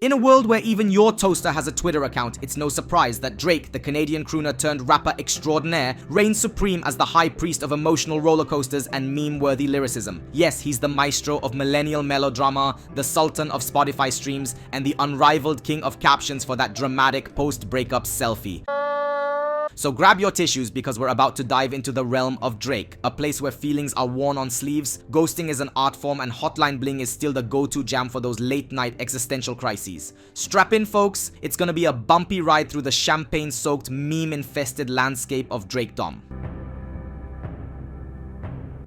In a world where even your toaster has a Twitter account, it's no surprise that Drake, the Canadian crooner turned rapper extraordinaire, reigns supreme as the high priest of emotional roller coasters and meme-worthy lyricism. Yes, he's the maestro of millennial melodrama, the sultan of Spotify streams, and the unrivaled king of captions for that dramatic post-breakup selfie. So grab your tissues because we're about to dive into the realm of Drake, a place where feelings are worn on sleeves, ghosting is an art form, and hotline bling is still the go-to jam for those late-night existential crises. Strap in, folks, it's gonna be a bumpy ride through the champagne-soaked, meme-infested landscape of Drake-dom.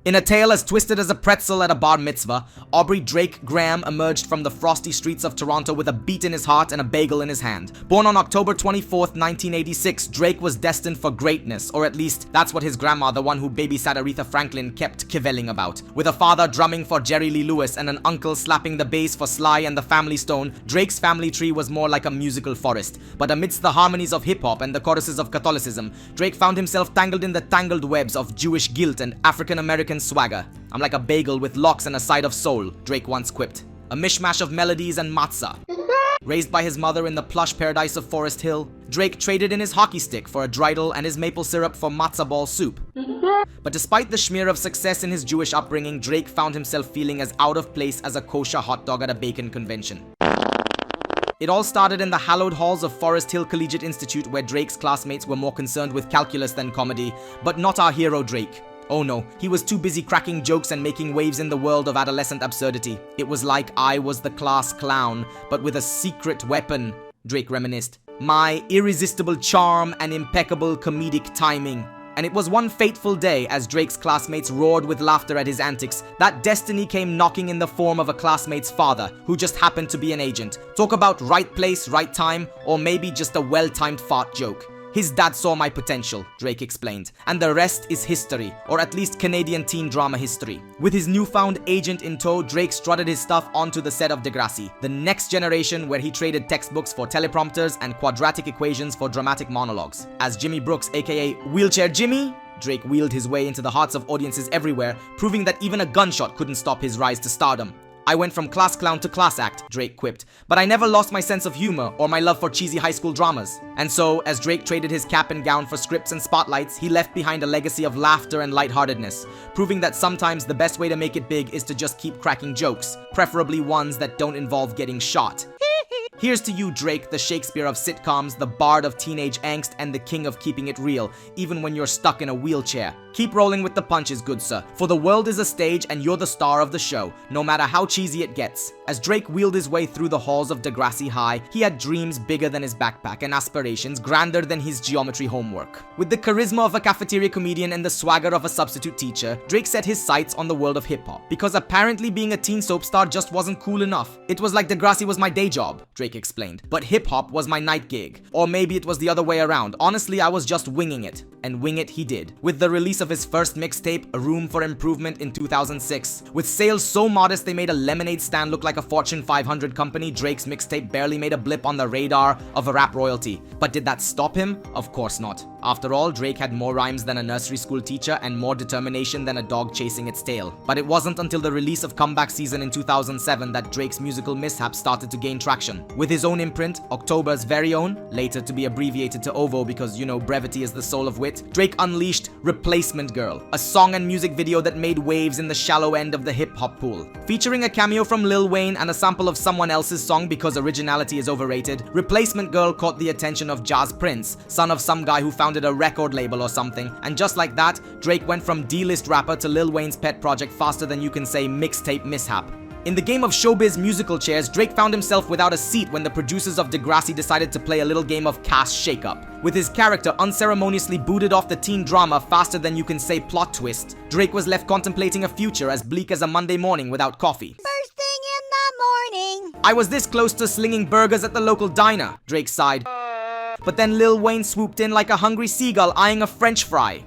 In a tale as twisted as a pretzel at a bar mitzvah, Aubrey Drake Graham emerged from the frosty streets of Toronto with a beat in his heart and a bagel in his hand. Born on October 24th, 1986, Drake was destined for greatness, or at least that's what his grandma, the one who babysat Aretha Franklin, kept cavelling about. With a father drumming for Jerry Lee Lewis and an uncle slapping the bass for Sly and the Family Stone, Drake's family tree was more like a musical forest. But amidst the harmonies of hip-hop and the choruses of Catholicism, Drake found himself tangled in the tangled webs of Jewish guilt and African-American swagger. "I'm like a bagel with locks and a side of soul," Drake once quipped. A mishmash of melodies and matzah. Raised by his mother in the plush paradise of Forest Hill, Drake traded in his hockey stick for a dreidel and his maple syrup for matzah ball soup. But despite the smear of success in his Jewish upbringing, Drake found himself feeling as out of place as a kosher hot dog at a bacon convention. It all started in the hallowed halls of Forest Hill Collegiate Institute, where Drake's classmates were more concerned with calculus than comedy, but not our hero Drake. Oh no, he was too busy cracking jokes and making waves in the world of adolescent absurdity. It was like I was the class clown, but with a secret weapon, Drake reminisced. My irresistible charm and impeccable comedic timing. And it was one fateful day, as Drake's classmates roared with laughter at his antics, that destiny came knocking in the form of a classmate's father, who just happened to be an agent. Talk about right place, right time, or maybe just a well-timed fart joke. His dad saw my potential, Drake explained, and the rest is history, or at least Canadian teen drama history. With his newfound agent in tow, Drake strutted his stuff onto the set of Degrassi, the next generation, where he traded textbooks for teleprompters and quadratic equations for dramatic monologues. As Jimmy Brooks, aka Wheelchair Jimmy, Drake wheeled his way into the hearts of audiences everywhere, proving that even a gunshot couldn't stop his rise to stardom. "I went from class clown to class act," Drake quipped, "but I never lost my sense of humor or my love for cheesy high school dramas." And so, as Drake traded his cap and gown for scripts and spotlights, he left behind a legacy of laughter and lightheartedness, proving that sometimes the best way to make it big is to just keep cracking jokes, preferably ones that don't involve getting shot. Here's to you, Drake, the Shakespeare of sitcoms, the bard of teenage angst, and the king of keeping it real, even when you're stuck in a wheelchair. Keep rolling with the punches, good sir, for the world is a stage and you're the star of the show, no matter how cheesy it gets. As Drake wheeled his way through the halls of Degrassi High, he had dreams bigger than his backpack and aspirations grander than his geometry homework. With the charisma of a cafeteria comedian and the swagger of a substitute teacher, Drake set his sights on the world of hip-hop, because apparently being a teen soap star just wasn't cool enough. "It was like Degrassi was my day job," Drake explained, "but hip-hop was my night gig. Or maybe it was the other way around. Honestly, I was just winging it." And wing it he did. With the release of his first mixtape, A Room for Improvement, in 2006. With sales so modest they made a lemonade stand look like a Fortune 500 company, Drake's mixtape barely made a blip on the radar of a rap royalty. But did that stop him? Of course not. After all, Drake had more rhymes than a nursery school teacher and more determination than a dog chasing its tail. But it wasn't until the release of Comeback Season in 2007 that Drake's musical mishap started to gain traction. With his own imprint, October's very own, later to be abbreviated to OVO because, you know, brevity is the soul of wit, Drake unleashed Replacement Girl, a song and music video that made waves in the shallow end of the hip-hop pool. Featuring a cameo from Lil Wayne and a sample of someone else's song because originality is overrated, Replacement Girl caught the attention of Jazz Prince, son of some guy who founded a record label or something, and just like that, Drake went from D-list rapper to Lil Wayne's pet project faster than you can say mixtape mishap. In the game of showbiz musical chairs, Drake found himself without a seat when the producers of Degrassi decided to play a little game of cast shakeup. With his character unceremoniously booted off the teen drama faster than you can say plot twist, Drake was left contemplating a future as bleak as a Monday morning without coffee. First thing in the morning. "I was this close to slinging burgers at the local diner," Drake sighed. But then Lil Wayne swooped in like a hungry seagull eyeing a French fry.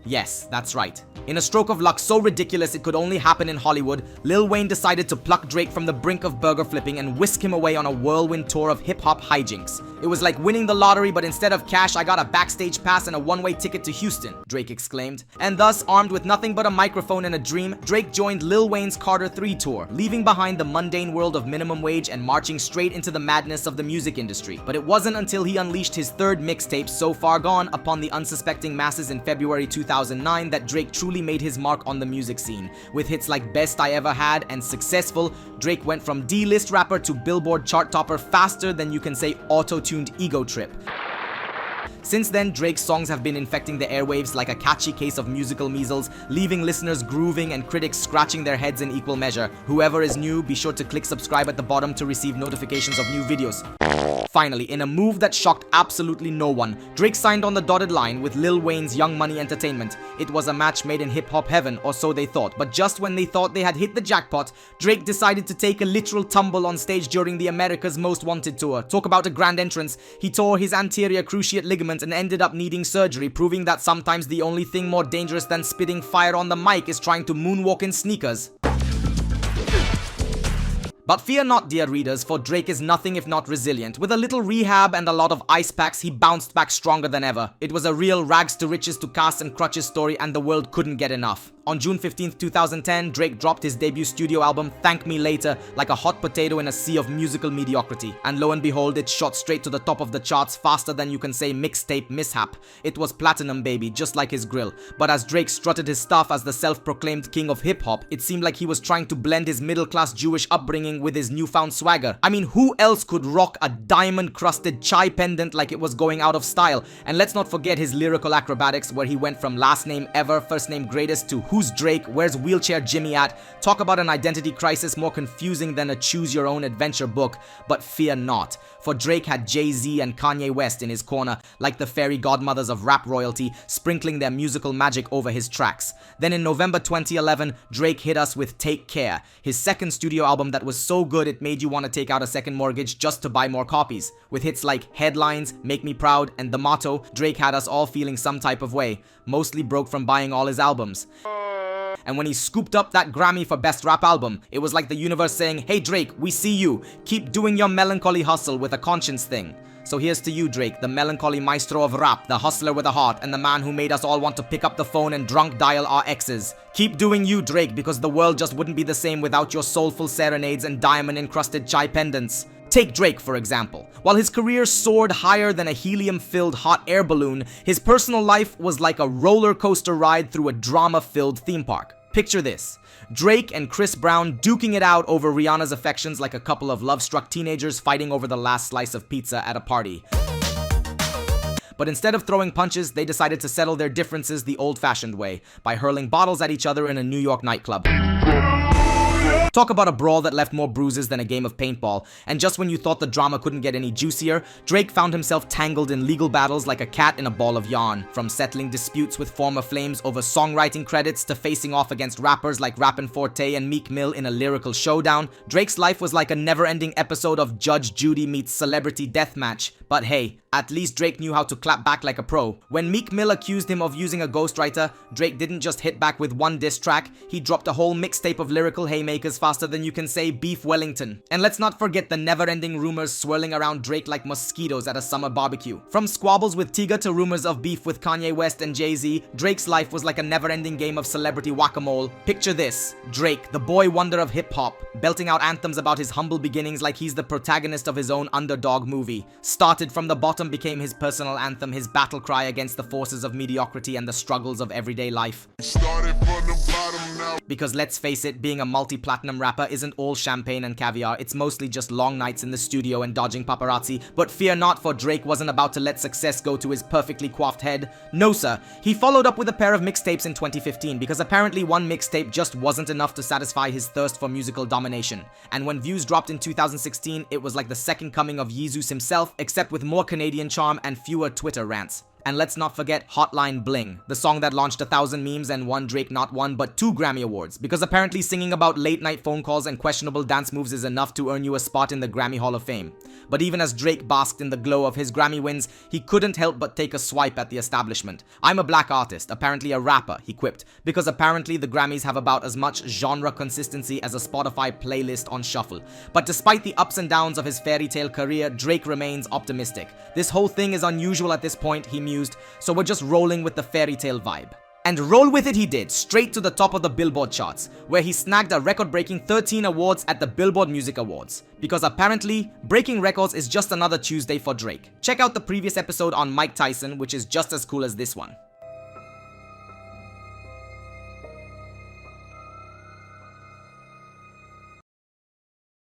Yes, that's right. In a stroke of luck so ridiculous it could only happen in Hollywood, Lil Wayne decided to pluck Drake from the brink of burger flipping and whisk him away on a whirlwind tour of hip-hop hijinks. It was like winning the lottery, but instead of cash, I got a backstage pass and a one-way ticket to Houston, Drake exclaimed. And thus, armed with nothing but a microphone and a dream, Drake joined Lil Wayne's Carter 3 tour, leaving behind the mundane world of minimum wage and marching straight into the madness of the music industry. But it wasn't until he unleashed his third mixtape, So Far Gone, upon the unsuspecting masses in February 2009 that Drake truly made his mark on the music scene. With hits like Best I Ever Had and Successful, Drake went from D-list rapper to Billboard chart topper faster than you can say auto-tuned ego trip. Since then, Drake's songs have been infecting the airwaves like a catchy case of musical measles, leaving listeners grooving and critics scratching their heads in equal measure. Whoever is new, be sure to click subscribe at the bottom to receive notifications of new videos. Finally, in a move that shocked absolutely no one, Drake signed on the dotted line with Lil Wayne's Young Money Entertainment. It was a match made in hip-hop heaven, or so they thought, but just when they thought they had hit the jackpot, Drake decided to take a literal tumble on stage during the America's Most Wanted tour. Talk about a grand entrance. He tore his anterior cruciate ligament and ended up needing surgery, proving that sometimes the only thing more dangerous than spitting fire on the mic is trying to moonwalk in sneakers. But fear not, dear readers, for Drake is nothing if not resilient. With a little rehab and a lot of ice packs, he bounced back stronger than ever. It was a real rags to riches to cast and crutches story, and the world couldn't get enough. On June 15th, 2010, Drake dropped his debut studio album, Thank Me Later, like a hot potato in a sea of musical mediocrity. And lo and behold, it shot straight to the top of the charts faster than you can say mixtape mishap. It was platinum, baby, just like his grill. But as Drake strutted his stuff as the self-proclaimed king of hip-hop, it seemed like he was trying to blend his middle-class Jewish upbringing with his newfound swagger. I mean, who else could rock a diamond-crusted chai pendant like it was going out of style? And let's not forget his lyrical acrobatics, where he went from last name ever, first name greatest to who's Drake, where's wheelchair Jimmy at? Talk about an identity crisis more confusing than a choose-your-own-adventure book. But fear not, for Drake had Jay-Z and Kanye West in his corner, like the fairy godmothers of rap royalty, sprinkling their musical magic over his tracks. Then in November 2011, Drake hit us with Take Care, his second studio album that was so good it made you want to take out a second mortgage just to buy more copies. With hits like Headlines, Make Me Proud, and The Motto, Drake had us all feeling some type of way, mostly broke from buying all his albums. And when he scooped up that Grammy for Best Rap Album, it was like the universe saying, hey Drake, we see you, keep doing your melancholy hustle with a conscience thing. So here's to you, Drake, the melancholy maestro of rap, the hustler with a heart, and the man who made us all want to pick up the phone and drunk dial our exes. Keep doing you, Drake, because the world just wouldn't be the same without your soulful serenades and diamond-encrusted chai pendants. Take Drake, for example. While his career soared higher than a helium-filled hot air balloon, his personal life was like a roller coaster ride through a drama-filled theme park. Picture this: Drake and Chris Brown duking it out over Rihanna's affections like a couple of love-struck teenagers fighting over the last slice of pizza at a party. But instead of throwing punches, they decided to settle their differences the old-fashioned way, by hurling bottles at each other in a New York nightclub. Talk about a brawl that left more bruises than a game of paintball, and just when you thought the drama couldn't get any juicier, Drake found himself tangled in legal battles like a cat in a ball of yarn. From settling disputes with former flames over songwriting credits to facing off against rappers like Rappin' Forte and Meek Mill in a lyrical showdown, Drake's life was like a never-ending episode of Judge Judy meets Celebrity Deathmatch. But hey, at least Drake knew how to clap back like a pro. When Meek Mill accused him of using a ghostwriter, Drake didn't just hit back with one diss track, he dropped a whole mixtape of lyrical haymakers faster than you can say Beef Wellington. And let's not forget the never-ending rumors swirling around Drake like mosquitoes at a summer barbecue. From squabbles with Tyga to rumors of beef with Kanye West and Jay-Z, Drake's life was like a never-ending game of celebrity whack-a-mole. Picture this: Drake, the boy wonder of hip-hop, belting out anthems about his humble beginnings like he's the protagonist of his own underdog movie. Started from the bottom became his personal anthem, his battle cry against the forces of mediocrity and the struggles of everyday life. Started from the bottom now. Because let's face it, being a multi-platinum rapper isn't all champagne and caviar, it's mostly just long nights in the studio and dodging paparazzi. But fear not, for Drake wasn't about to let success go to his perfectly coiffed head. No sir, he followed up with a pair of mixtapes in 2015 because apparently one mixtape just wasn't enough to satisfy his thirst for musical domination. And when views dropped in 2016, it was like the second coming of Jesus himself, except with more Canadian charm and fewer Twitter rants. And let's not forget Hotline Bling, the song that launched 1,000 memes and won Drake not one but 2 Grammy Awards, because apparently singing about late night phone calls and questionable dance moves is enough to earn you a spot in the Grammy Hall of Fame. But even as Drake basked in the glow of his Grammy wins, he couldn't help but take a swipe at the establishment. "I'm a black artist, apparently a rapper," he quipped, because apparently the Grammys have about as much genre consistency as a Spotify playlist on shuffle. But despite the ups and downs of his fairy tale career, Drake remains optimistic. "This whole thing is unusual at this point," he mused, "so we're just rolling with the fairy tale vibe." And roll with it he did, straight to the top of the Billboard charts, where he snagged a record-breaking 13 awards at the Billboard Music Awards. Because apparently, breaking records is just another Tuesday for Drake. Check out the previous episode on Mike Tyson, which is just as cool as this one.